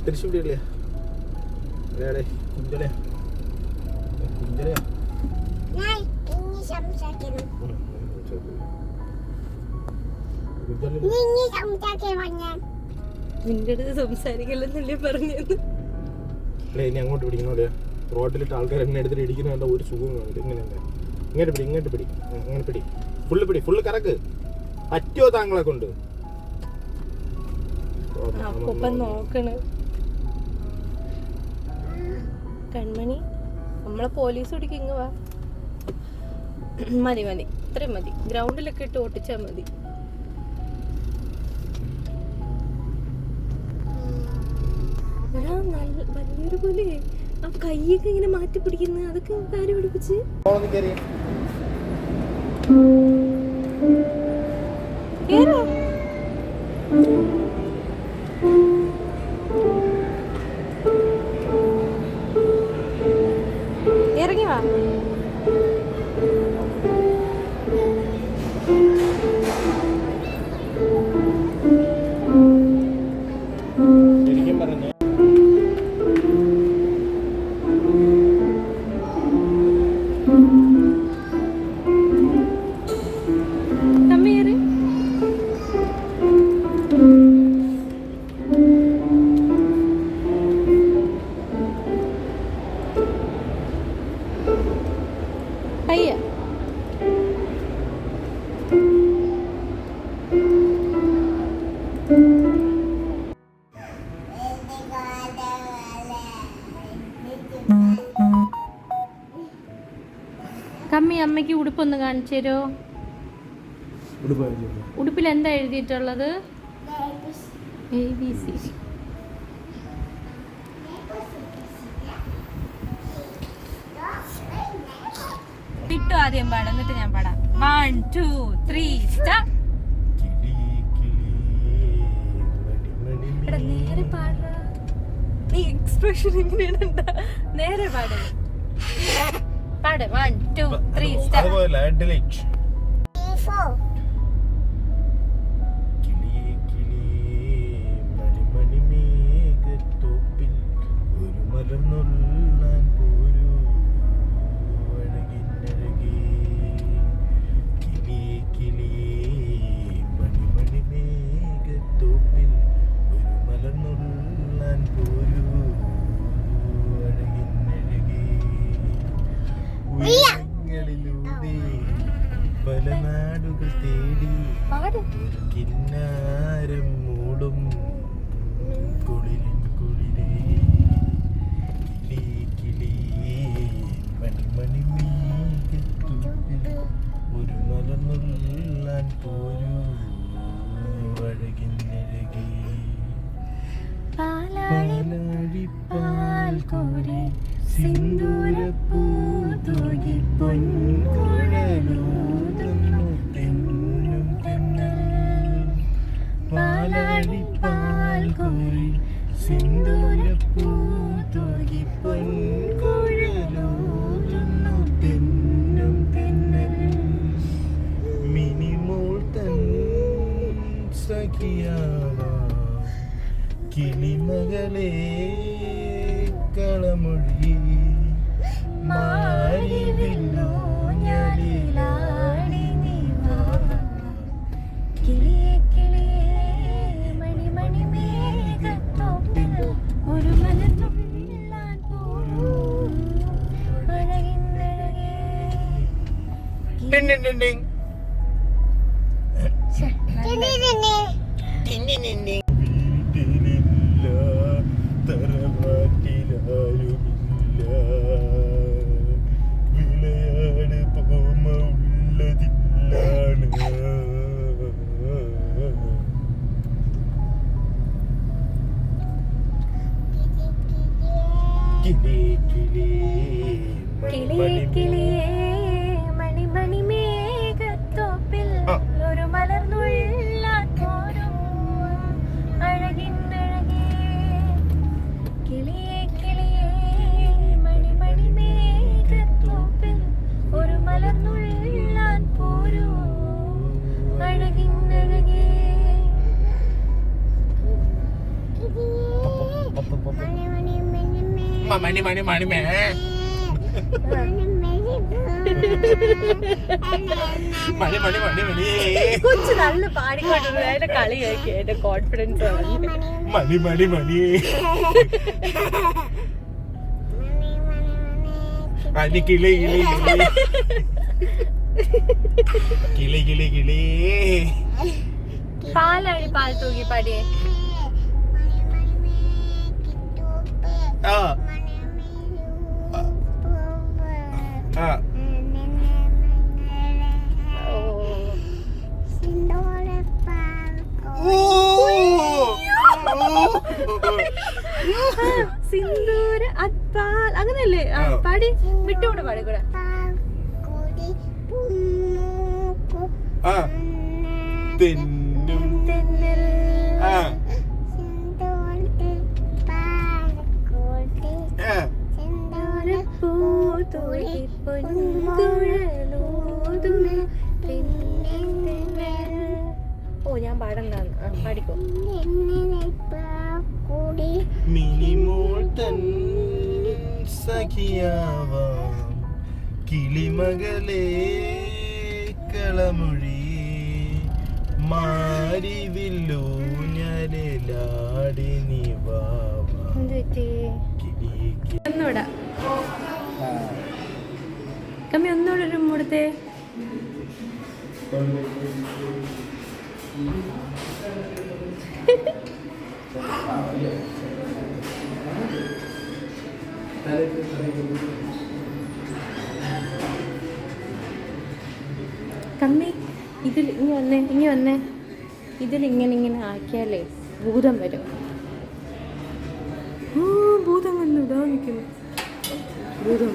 തിരിച്ചു പിടിയില്ലേ കുഞ്ചലയാ കുഞ്ചലയാ നിന്റെ അടുത്ത് സംസാരിക്കില്ലെന്നല്ലേ പറഞ്ഞത്. ഇനി അങ്ങോട്ട് പിടിക്കണോ? റോഡിലിട്ട് ആൾക്കാർ എന്നെ എടുത്തിട്ട് ഇടിക്കുന്ന ഒരു സുഖം കാണില്ല. ഇങ്ങോട്ട് പിടി, ഇങ്ങോട്ട് പിടി, അങ്ങനെ പിടി, ഫുള്ള് പിടി, ഫുള്ള് കറക്ക്. പറ്റുമോ താങ്കളെ കൊണ്ട്? നോക്കണ് കൺമണി, നമ്മളെ പോലീസ് പിടിക്കും. ഇങ്ങ് വാ. മതി മതി, ഇത്രയും മതി. ഗ്രൗണ്ടിലൊക്കെ ഇട്ട് ഓട്ടിച്ചാൽ മതി. വലിയൊരു പോലെ ആ കൈയൊക്കെ ഇങ്ങനെ മാറ്റി പിടിക്കുന്നത്, അതൊക്കെ കാര്യം പിടിപ്പിച്ച് കേറോ. ഇറങ്ങി വാ. കമ്മി, അമ്മയ്ക്ക് ഉടുപ്പൊന്ന് കാണിച്ചു തരോ? ഉടുപ്പിൽ എന്താ എഴുതിയിട്ടുള്ളത്? ABC. കിട്ടു ആദ്യം പാടാം, എന്നിട്ട് ഞാൻ പാടാം. 1 2 3 സ്റ്റാർട്ട്. നേരെ പാടാ. നീ എക്സ്പ്രഷൻ എങ്ങനെയാണ്? നേരെ പാട്. പാട്. 1 2 3 സ്റ്റാർട്ട്. പല നാടുകൾ തേടി കിന്നാരം മൂടും കുളിരിൻ കുളിരേ കിളി കിളി മണിമണി മേഘത്തൂപ്പിൽ ഒരു മലർന്നുള്ളാൻ പോരൂ അഴകിന്നഴകേ പാലാഴിപ്പാൽ കോരി സിന്ദൂരപ്പൂ തൂകി പൊൻകുഴലൂതുന്നു തെന്നും തെന്നൽ. പാലാഴിപ്പാൽ കോരി സിന്ദൂരപ്പൂ തൂകി പൊൻകുഴലൂതുന്നു തെന്നും തെന്നൽ. മിനിമോൾ തൻ സഖിയാവാ കിളിമകളെ കളമൊഴി മാരിവില്ലോ ഞാലിലാടി നീ വാ. കിളിയേ കിളിയേ മണിമണി മേഘത്തോപ്പിൽ ഒരു മലർന്നുള്ളാൻ പോരൂ അഴകിന്നഴകേ. വീട്ടിലില്ല തറവാട്ടിലാരുമില്ല വിളയാട് പോമ ഉള്ളതില്ലാണ് മണി മണി മണി മേ മണി മണി മണി മണി കൊച്ചു നല്ല പാടിക്കൊണ്ടിരുന്ന അതിന്റെ കളി കേൾക്കി എന്റെ കോൺഫിഡൻസ് മണി മണി മണി അനി കിളി കിളി കിളി കിളി കിളി പാലടി പാൽ തൂക്കി പാടിയേ ആ ആ സിന്ദൂര അത്പാൽ അങ്ങനല്ലേ പാടി വിട്ടുകൂടെ പാടിക്കൂടെ തെന്നും ഓ ഞാൻ പാടണ്ടാന്ന് പാടിക്കോ മിനിമോൾ തൻ സഖിയാവാം കിളിമകളെ കളമൊഴി മാരിവില്ലോ ഞാലാടി നിവാവാം ഒന്നൂടാ കമ്മി ഒന്നുകൂടെ ഒരു മൂടത്തെ കമ്മി ഇതിൽ ഇനി വന്നേ ഇതിൽ ഇങ്ങനെ ആക്കിയാലേ ഭൂതം വരും ഭൂതം വന്നു ഇതാ നിൽക്കുന്നു ഭൂതം